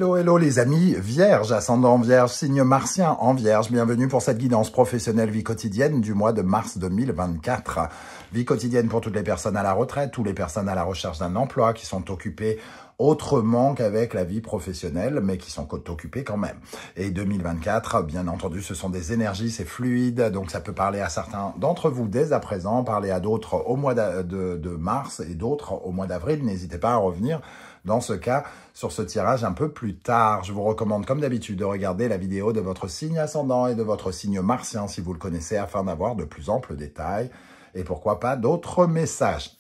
Hello, hello les amis, Vierge, ascendant Vierge, signe martien en Vierge. Bienvenue pour cette guidance professionnelle vie quotidienne du mois de mars 2024. Vie quotidienne pour toutes les personnes à la retraite, toutes les personnes à la recherche d'un emploi qui sont occupées autrement qu'avec la vie professionnelle, mais qui sont occupées quand même. Et 2024, bien entendu, ce sont des énergies, c'est fluide, donc ça peut parler à certains d'entre vous dès à présent, parler à d'autres au mois de mars et d'autres au mois d'avril. N'hésitez pas à revenir dans ce cas sur ce tirage un peu plus tard. Je vous recommande comme d'habitude de regarder la vidéo de votre signe ascendant et de votre signe martien si vous le connaissez afin d'avoir de plus amples détails et pourquoi pas d'autres messages.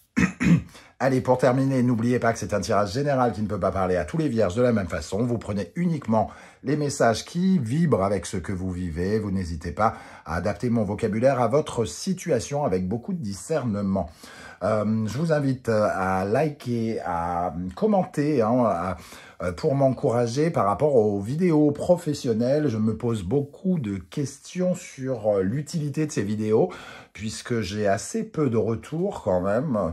Allez, pour terminer, n'oubliez pas que c'est un tirage général qui ne peut pas parler à tous les vierges de la même façon. Vous prenez uniquement les messages qui vibrent avec ce que vous vivez. Vous n'hésitez pas à adapter mon vocabulaire à votre situation avec beaucoup de discernement. Je vous invite à liker, à commenter, pour m'encourager par rapport aux vidéos professionnelles. Je me pose beaucoup de questions sur l'utilité de ces vidéos, puisque j'ai assez peu de retours quand même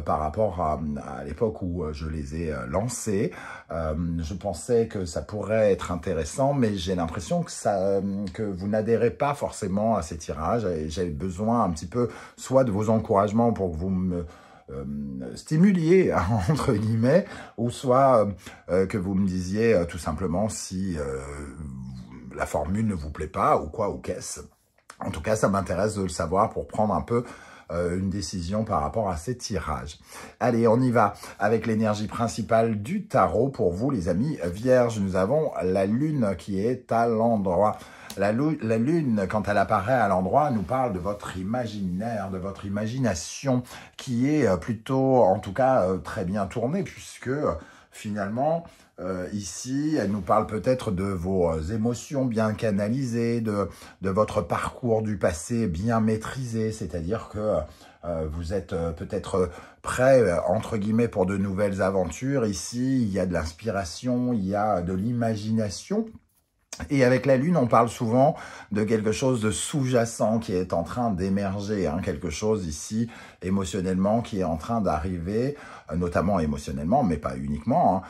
par rapport à l'époque où je les ai lancées. Je pensais que ça pourrait être intéressant, mais j'ai l'impression que vous n'adhérez pas forcément à ces tirages. Et j'ai besoin un petit peu soit de vos encouragements pour que vous me stimuliez, entre guillemets, ou soit que vous me disiez tout simplement si la formule ne vous plaît pas, ou quoi, ou qu'est-ce. En tout cas, ça m'intéresse de le savoir pour prendre un peu une décision par rapport à ces tirages. Allez, on y va avec l'énergie principale du tarot pour vous, les amis vierges. Nous avons la lune qui est à l'endroit. La lune, quand elle apparaît à l'endroit, nous parle de votre imaginaire, de votre imagination, qui est plutôt, en tout cas, très bien tournée, puisque finalement, ici, elle nous parle peut-être de vos émotions bien canalisées, de votre parcours du passé bien maîtrisé, c'est-à-dire que vous êtes peut-être prêt, entre guillemets, pour de nouvelles aventures. Ici, il y a de l'inspiration, il y a de l'imagination. Et avec la lune, on parle souvent de quelque chose de sous-jacent qui est en train d'émerger, quelque chose ici émotionnellement qui est en train d'arriver, notamment émotionnellement, mais pas uniquement,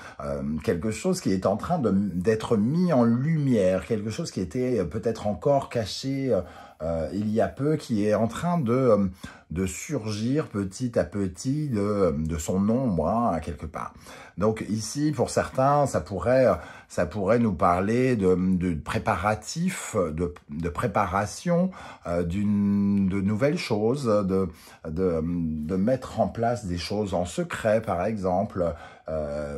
quelque chose qui est en train d'être mis en lumière, quelque chose qui était peut-être encore caché il y a peu, qui est en train de surgir petit à petit de son ombre, quelque part. Donc ici, pour certains, ça pourrait nous parler de préparatifs, de préparation de nouvelles choses, de mettre en place des choses en secret, par exemple,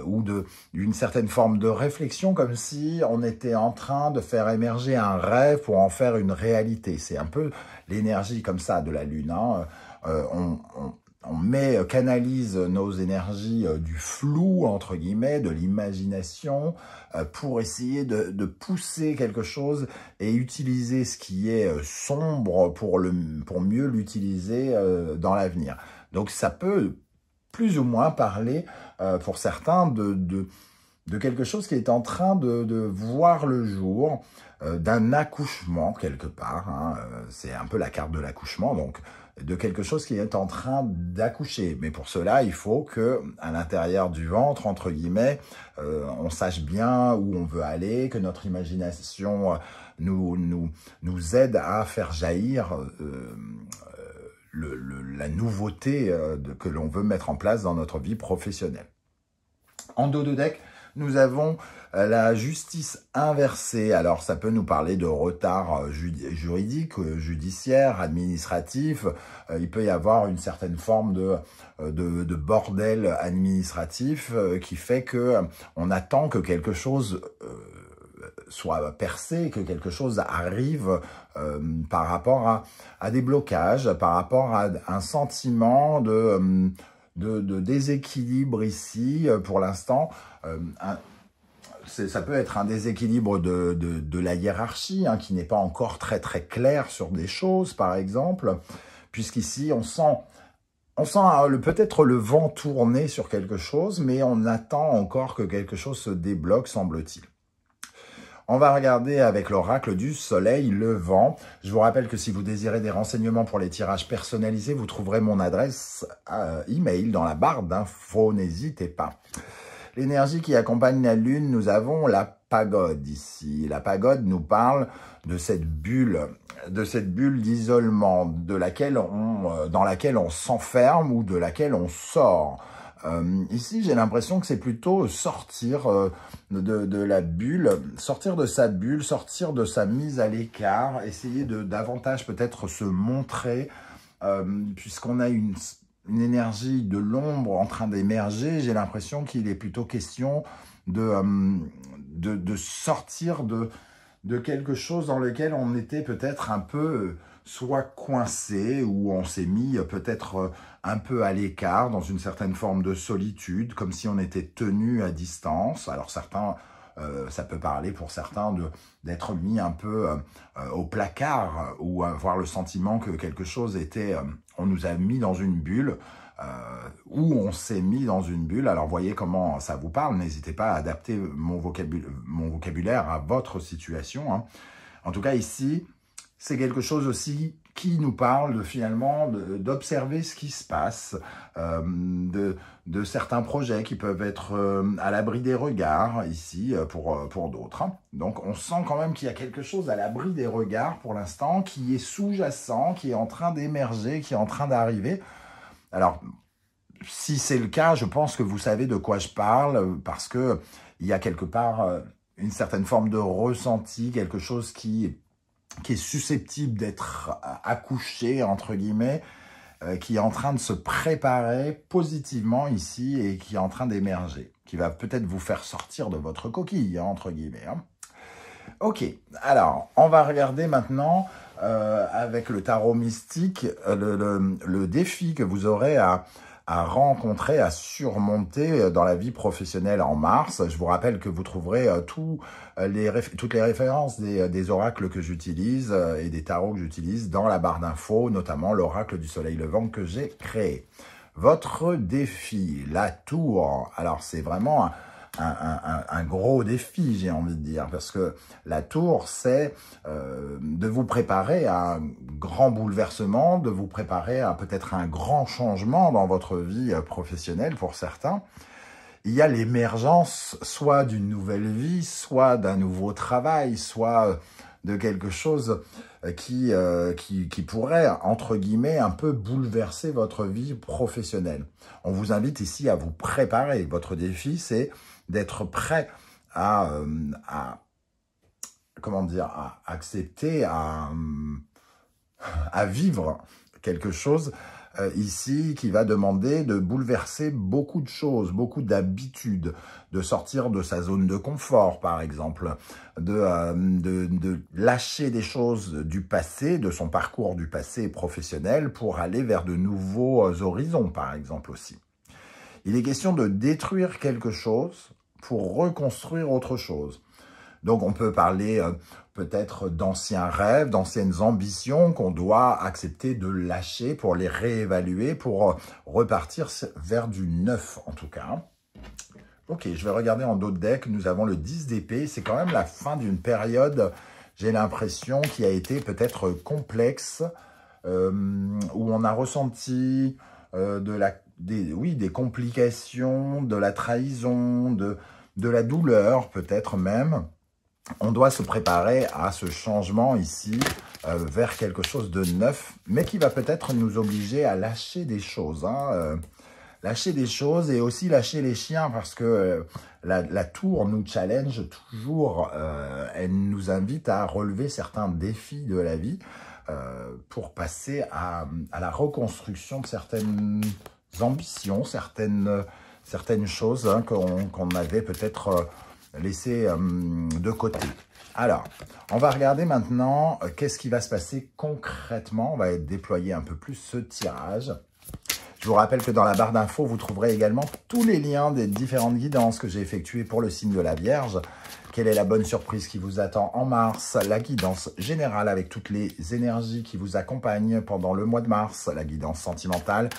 ou d'une certaine forme de réflexion, comme si on était en train de faire émerger un rêve pour en faire une réalité. C'est un peu l'énergie comme ça de la lune. On canalise nos énergies du flou, entre guillemets, de l'imagination, pour essayer de pousser quelque chose et utiliser ce qui est sombre pour mieux l'utiliser dans l'avenir. Donc ça peut plus ou moins parler, pour certains, de quelque chose qui est en train de voir le jour, d'un accouchement quelque part. C'est un peu la carte de l'accouchement, donc de quelque chose qui est en train d'accoucher. Mais pour cela, il faut que, à l'intérieur du ventre, entre guillemets, on sache bien où on veut aller, que notre imagination nous aide à faire jaillir la nouveauté que l'on veut mettre en place dans notre vie professionnelle. En dos de deck, nous avons la justice inversée. Alors, ça peut nous parler de retard juridique, judiciaire, administratif. Il peut y avoir une certaine forme de bordel administratif qui fait que on attend que quelque chose soit percé, que quelque chose arrive par rapport à des blocages, par rapport à un sentiment de déséquilibre ici, pour l'instant. Ça peut être un déséquilibre de la hiérarchie, qui n'est pas encore très clair sur des choses, par exemple, puisqu'ici, on sent peut-être le vent tourner sur quelque chose, mais on attend encore que quelque chose se débloque, semble-t-il. On va regarder avec l'oracle du soleil levant. Je vous rappelle que si vous désirez des renseignements pour les tirages personnalisés, vous trouverez mon adresse email dans la barre d'infos, n'hésitez pas. l'énergie qui accompagne la Lune, nous avons la pagode ici. La pagode nous parle de cette bulle d'isolement dans laquelle on s'enferme ou de laquelle on sort. Ici, j'ai l'impression que c'est plutôt sortir de la bulle, sortir de sa bulle, sortir de sa mise à l'écart, essayer de davantage peut-être se montrer, puisqu'on a une énergie de l'ombre en train d'émerger. J'ai l'impression qu'il est plutôt question de sortir de quelque chose dans lequel on était peut-être un peu soit coincé, ou on s'est mis peut-être un peu à l'écart, dans une certaine forme de solitude, comme si on était tenu à distance. Alors certains, ça peut parler pour certains d'être mis un peu au placard, ou avoir le sentiment que quelque chose était, on nous a mis dans une bulle, où on s'est mis dans une bulle. Alors voyez comment ça vous parle, n'hésitez pas à adapter mon vocabulaire à votre situation, hein. En tout cas ici, c'est quelque chose aussi qui nous parle finalement d'observer ce qui se passe, de certains projets qui peuvent être à l'abri des regards ici pour d'autres, hein. Donc on sent quand même qu'il y a quelque chose à l'abri des regards pour l'instant, qui est sous-jacent, qui est en train d'émerger, qui est en train d'arriver. Alors, si c'est le cas, je pense que vous savez de quoi je parle, parce que il y a quelque part une certaine forme de ressenti, quelque chose qui est susceptible d'être accouché, entre guillemets, qui est en train de se préparer positivement ici et qui est en train d'émerger, qui va peut-être vous faire sortir de votre coquille, hein, entre guillemets, hein. Ok, alors, on va regarder maintenant avec le tarot mystique le défi que vous aurez à rencontrer, à surmonter dans la vie professionnelle en mars. Je vous rappelle que vous trouverez toutes les références des oracles que j'utilise et des tarots que j'utilise dans la barre d'infos, notamment l'oracle du soleil levant que j'ai créé. Votre défi, la tour, alors c'est vraiment un gros défi, j'ai envie de dire, parce que la tour, c'est de vous préparer à un grand bouleversement, de vous préparer à peut-être un grand changement dans votre vie professionnelle pour certains. Il y a l'émergence soit d'une nouvelle vie, soit d'un nouveau travail, soit de quelque chose qui pourrait, entre guillemets, un peu bouleverser votre vie professionnelle. On vous invite ici à vous préparer. Votre défi, c'est d'être prêt à comment dire, à accepter, à vivre quelque chose ici qui va demander de bouleverser beaucoup de choses, beaucoup d'habitudes, de sortir de sa zone de confort, par exemple, de lâcher des choses du passé, de son parcours du passé professionnel pour aller vers de nouveaux horizons, par exemple aussi. Il est question de détruire quelque chose pour reconstruire autre chose. Donc on peut parler peut-être d'anciens rêves, d'anciennes ambitions qu'on doit accepter de lâcher pour les réévaluer, pour repartir vers du neuf en tout cas. Ok, je vais regarder en dos de deck, nous avons le 10 d'épée, c'est quand même la fin d'une période, j'ai l'impression, qui a été peut-être complexe, où on a ressenti des complications, de la trahison, de la douleur peut-être même. On doit se préparer à ce changement ici vers quelque chose de neuf, mais qui va peut-être nous obliger à lâcher des choses, hein, lâcher des choses et aussi lâcher les chiens, parce que la tour nous challenge toujours, elle nous invite à relever certains défis de la vie pour passer à la reconstruction de certaines ambitions, certaines choses hein, qu'on avait peut-être laissé de côté. Alors, on va regarder maintenant qu'est-ce qui va se passer concrètement. On va déployer un peu plus ce tirage. Je vous rappelle que dans la barre d'infos, vous trouverez également tous les liens des différentes guidances que j'ai effectuées pour le signe de la Vierge. Quelle est la bonne surprise qui vous attend en mars? La guidance générale avec toutes les énergies qui vous accompagnent pendant le mois de mars. La guidance sentimentale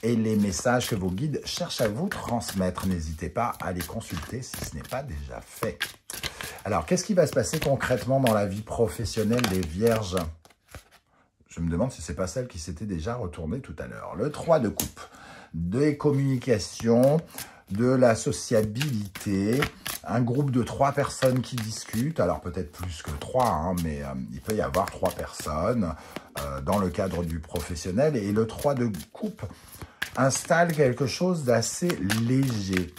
et les messages que vos guides cherchent à vous transmettre. N'hésitez pas à les consulter si ce n'est pas déjà fait. Alors, qu'est-ce qui va se passer concrètement dans la vie professionnelle des Vierges? Je me demande si ce n'est pas celle qui s'était déjà retournée tout à l'heure. Le 3 de coupe, des communications, de la sociabilité, un groupe de 3 personnes qui discutent, alors peut-être plus que 3, hein, mais il peut y avoir 3 personnes dans le cadre du professionnel. Et le 3 de coupe installe quelque chose d'assez léger,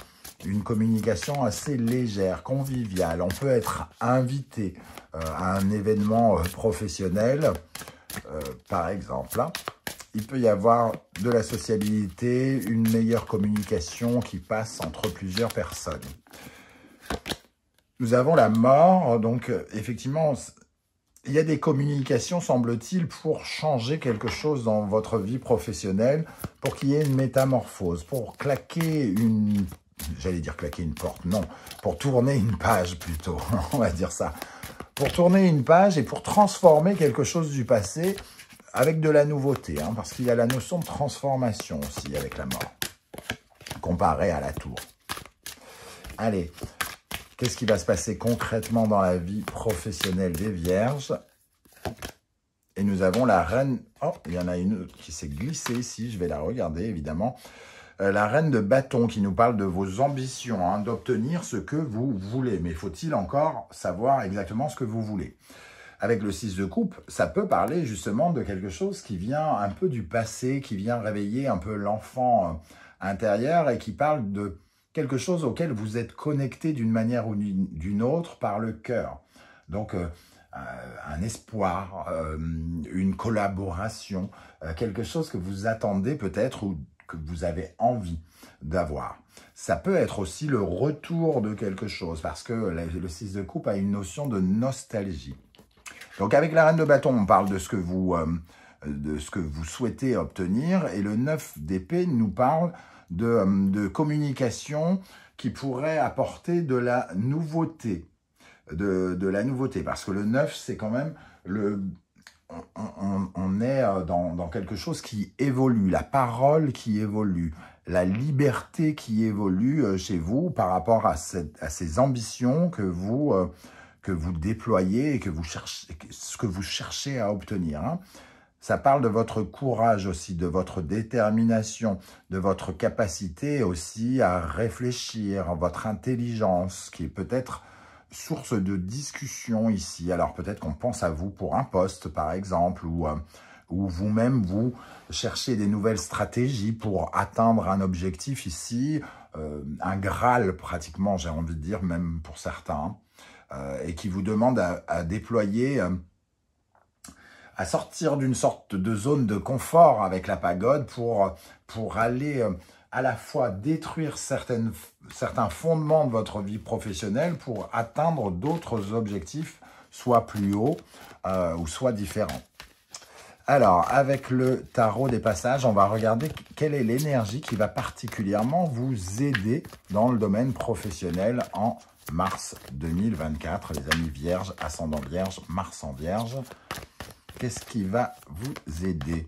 une communication assez légère, conviviale. On peut être invité à un événement professionnel, par exemple, hein. Il peut y avoir de la sociabilité, une meilleure communication qui passe entre plusieurs personnes. Nous avons la mort, donc effectivement, il y a des communications, semble-t-il, pour changer quelque chose dans votre vie professionnelle, pour qu'il y ait une métamorphose, pour claquer une... J'allais dire claquer une porte, non, pour tourner une page plutôt, on va dire ça. Pour tourner une page et pour transformer quelque chose du passé avec de la nouveauté, hein, parce qu'il y a la notion de transformation aussi avec la mort, comparée à la tour. Allez, qu'est-ce qui va se passer concrètement dans la vie professionnelle des Vierges? Et nous avons la reine... Oh, il y en a une qui s'est glissée ici, je vais la regarder évidemment. La reine de bâton qui nous parle de vos ambitions, hein, d'obtenir ce que vous voulez. Mais faut-il encore savoir exactement ce que vous voulez? Avec le 6 de coupe, ça peut parler justement de quelque chose qui vient un peu du passé, qui vient réveiller un peu l'enfant intérieur et qui parle de quelque chose auquel vous êtes connecté d'une manière ou d'une autre par le cœur. Donc, un espoir, une collaboration, quelque chose que vous attendez peut-être ou que vous avez envie d'avoir. Ça peut être aussi le retour de quelque chose parce que le 6 de coupe a une notion de nostalgie. Donc, avec la reine de bâton, on parle de ce que vous souhaitez obtenir. Et le 9 d'épée nous parle de communication qui pourrait apporter de la nouveauté. De la nouveauté. Parce que le 9, c'est quand même... On est dans quelque chose qui évolue. La parole qui évolue. La liberté qui évolue chez vous par rapport à ces ambitions que vous déployez et ce que vous cherchez à obtenir. Hein. Ça parle de votre courage aussi, de votre détermination, de votre capacité aussi à réfléchir, votre intelligence, qui est peut-être source de discussion ici. Alors peut-être qu'on pense à vous pour un poste, par exemple, ou vous-même, vous cherchez des nouvelles stratégies pour atteindre un objectif ici, un Graal pratiquement, j'ai envie de dire, même pour certains. Et qui vous demande à déployer, à sortir d'une sorte de zone de confort avec la pagode pour aller à la fois détruire certains fondements de votre vie professionnelle pour atteindre d'autres objectifs, soit plus hauts ou soit différents. Alors, avec le tarot des passages, on va regarder quelle est l'énergie qui va particulièrement vous aider dans le domaine professionnel en mars 2024, les amis vierges, ascendant vierge, Mars en vierge. Qu'est-ce qui va vous aider?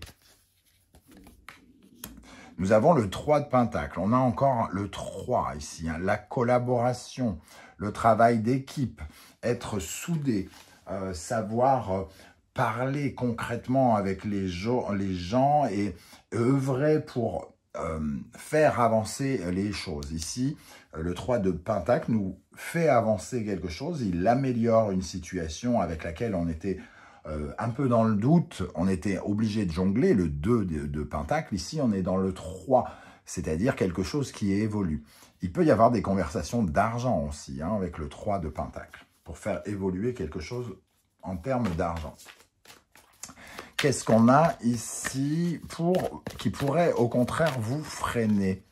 Nous avons le 3 de Pentacle. On a encore le 3 ici, hein, la collaboration, le travail d'équipe, être soudé, savoir parler concrètement avec les gens et œuvrer pour faire avancer les choses. Ici, le 3 de Pentacle nous fait avancer quelque chose, il améliore une situation avec laquelle on était un peu dans le doute, on était obligé de jongler, le 2 de Pentacle, ici on est dans le 3, c'est-à-dire quelque chose qui évolue. Il peut y avoir des conversations d'argent aussi, hein, avec le 3 de Pentacle, pour faire évoluer quelque chose en termes d'argent. Qu'est-ce qu'on a ici qui pourrait au contraire vous freiner?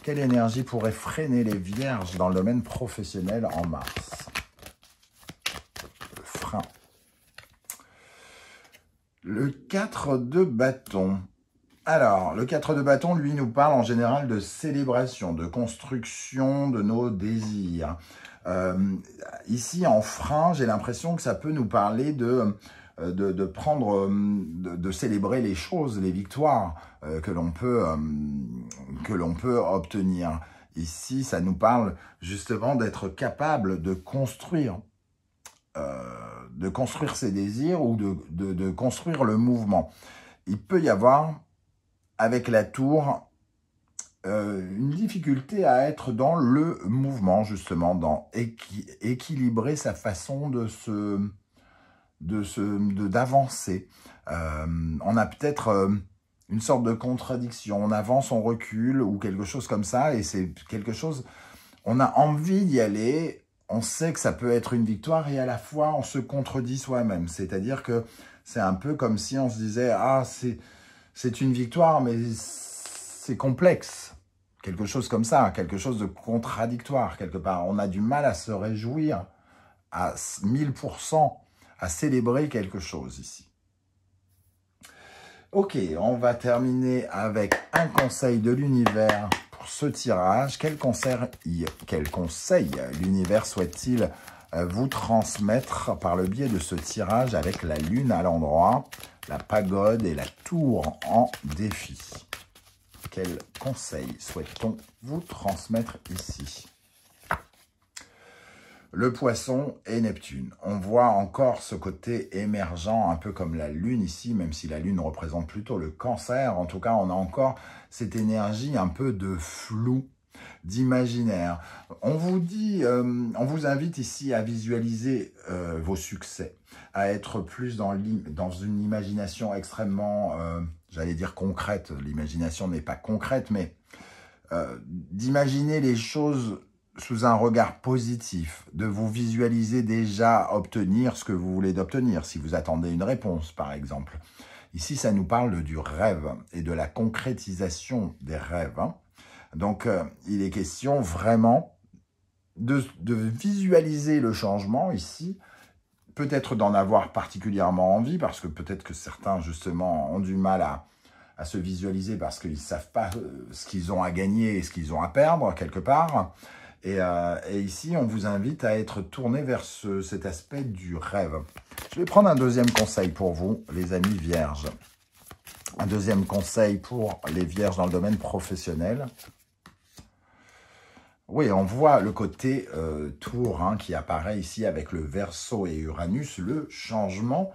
Quelle énergie pourrait freiner les vierges dans le domaine professionnel en mars? Le frein. Le 4 de bâton. Alors, le 4 de bâton, lui, nous parle en général de célébration, de construction de nos désirs. Ici, en frein, j'ai l'impression que ça peut nous parler de célébrer les choses, les victoires que l'on peut obtenir. Ici, ça nous parle justement d'être capable de construire ses désirs ou de construire le mouvement. Il peut y avoir, avec la tour, une difficulté à être dans le mouvement, justement, dans équilibrer sa façon d'avancer. On a peut-être une sorte de contradiction, on avance, on recule, ou quelque chose comme ça, et c'est quelque chose, on a envie d'y aller, on sait que ça peut être une victoire, et à la fois, on se contredit soi-même, c'est-à-dire que c'est un peu comme si on se disait, ah, c'est une victoire, mais c'est complexe, quelque chose comme ça, quelque chose de contradictoire, quelque part. On a du mal à se réjouir à 1000%, à célébrer quelque chose ici. Ok, on va terminer avec un conseil de l'univers pour ce tirage. Quel conseil l'univers souhaite-t-il vous transmettre par le biais de ce tirage avec la lune à l'endroit, la pagode et la tour en défi? Quel conseil souhaite-t-on vous transmettre ici? Le poisson et Neptune. On voit encore ce côté émergent, un peu comme la lune ici, même si la lune représente plutôt le cancer. En tout cas, on a encore cette énergie un peu de flou, d'imaginaire. On vous dit, on vous invite ici à visualiser vos succès, à être plus dans une imagination extrêmement, j'allais dire concrète. L'imagination n'est pas concrète, mais d'imaginer les choses sous un regard positif, de vous visualiser déjà obtenir ce que vous voulez d'obtenir, si vous attendez une réponse, par exemple. Ici, ça nous parle du rêve et de la concrétisation des rêves. Hein. Donc, il est question vraiment de visualiser le changement ici, peut-être d'en avoir particulièrement envie, parce que peut-être que certains, justement, ont du mal à se visualiser parce qu'ils ne savent pas ce qu'ils ont à gagner et ce qu'ils ont à perdre, quelque part. Et ici, on vous invite à être tourné vers cet aspect du rêve. Je vais prendre un deuxième conseil pour vous, les amis vierges. Un deuxième conseil pour les vierges dans le domaine professionnel. Oui, on voit le côté tour hein, qui apparaît ici avec le Verseau et Uranus, le changement.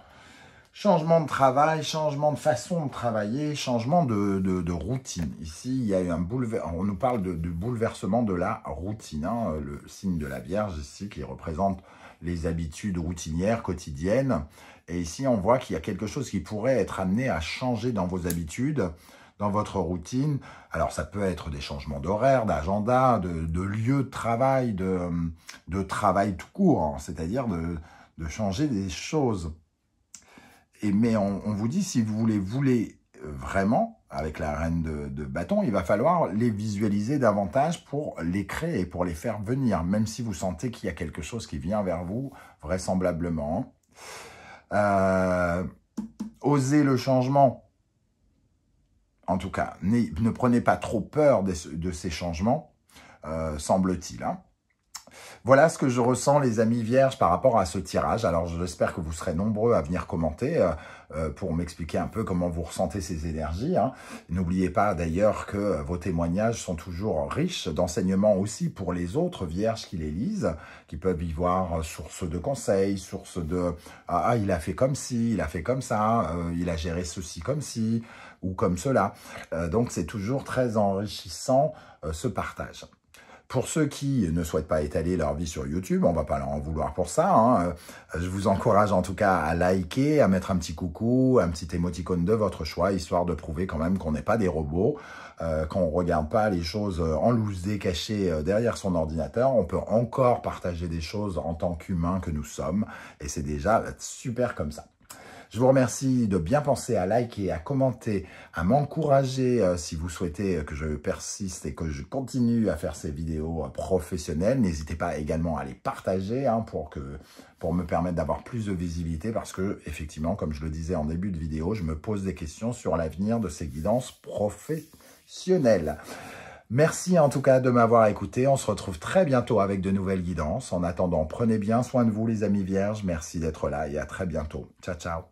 Changement de travail, changement de façon de travailler, changement de routine. Ici, il y a eu on nous parle de bouleversement de la routine. Hein, le signe de la Vierge ici qui représente les habitudes routinières quotidiennes. Et ici, on voit qu'il y a quelque chose qui pourrait être amené à changer dans vos habitudes, dans votre routine. Alors, ça peut être des changements d'horaire, d'agenda, de lieu de travail, de travail tout court. Hein, c'est-à-dire de changer des choses. Mais on vous dit, si vous voulez vraiment, avec la reine de bâton, il va falloir les visualiser davantage pour les créer, pour les faire venir, même si vous sentez qu'il y a quelque chose qui vient vers vous, vraisemblablement. Osez le changement. En tout cas, ne prenez pas trop peur de ces changements, semble-t-il, hein. Voilà ce que je ressens, les amis vierges, par rapport à ce tirage. Alors, j'espère que vous serez nombreux à venir commenter pour m'expliquer un peu comment vous ressentez ces énergies. Hein. N'oubliez pas d'ailleurs que vos témoignages sont toujours riches d'enseignements aussi pour les autres vierges qui les lisent, qui peuvent y voir source de conseils, source de « Ah, il a fait comme ci, il a fait comme ça, il a géré ceci comme ci ou comme cela ». Donc, c'est toujours très enrichissant ce partage. Pour ceux qui ne souhaitent pas étaler leur vie sur YouTube, on ne va pas leur en vouloir pour ça. Hein. Je vous encourage en tout cas à liker, à mettre un petit coucou, un petit émoticône de votre choix, histoire de prouver quand même qu'on n'est pas des robots, qu'on ne regarde pas les choses en loose-dé cachées derrière son ordinateur. On peut encore partager des choses en tant qu'humains que nous sommes, et c'est déjà super comme ça. Je vous remercie de bien penser à liker, à commenter, à m'encourager si vous souhaitez que je persiste et que je continue à faire ces vidéos professionnelles. N'hésitez pas également à les partager hein, pour me permettre d'avoir plus de visibilité parce que, effectivement, comme je le disais en début de vidéo, je me pose des questions sur l'avenir de ces guidances professionnelles. Merci en tout cas de m'avoir écouté. On se retrouve très bientôt avec de nouvelles guidances. En attendant, prenez bien soin de vous les amis vierges. Merci d'être là et à très bientôt. Ciao, ciao.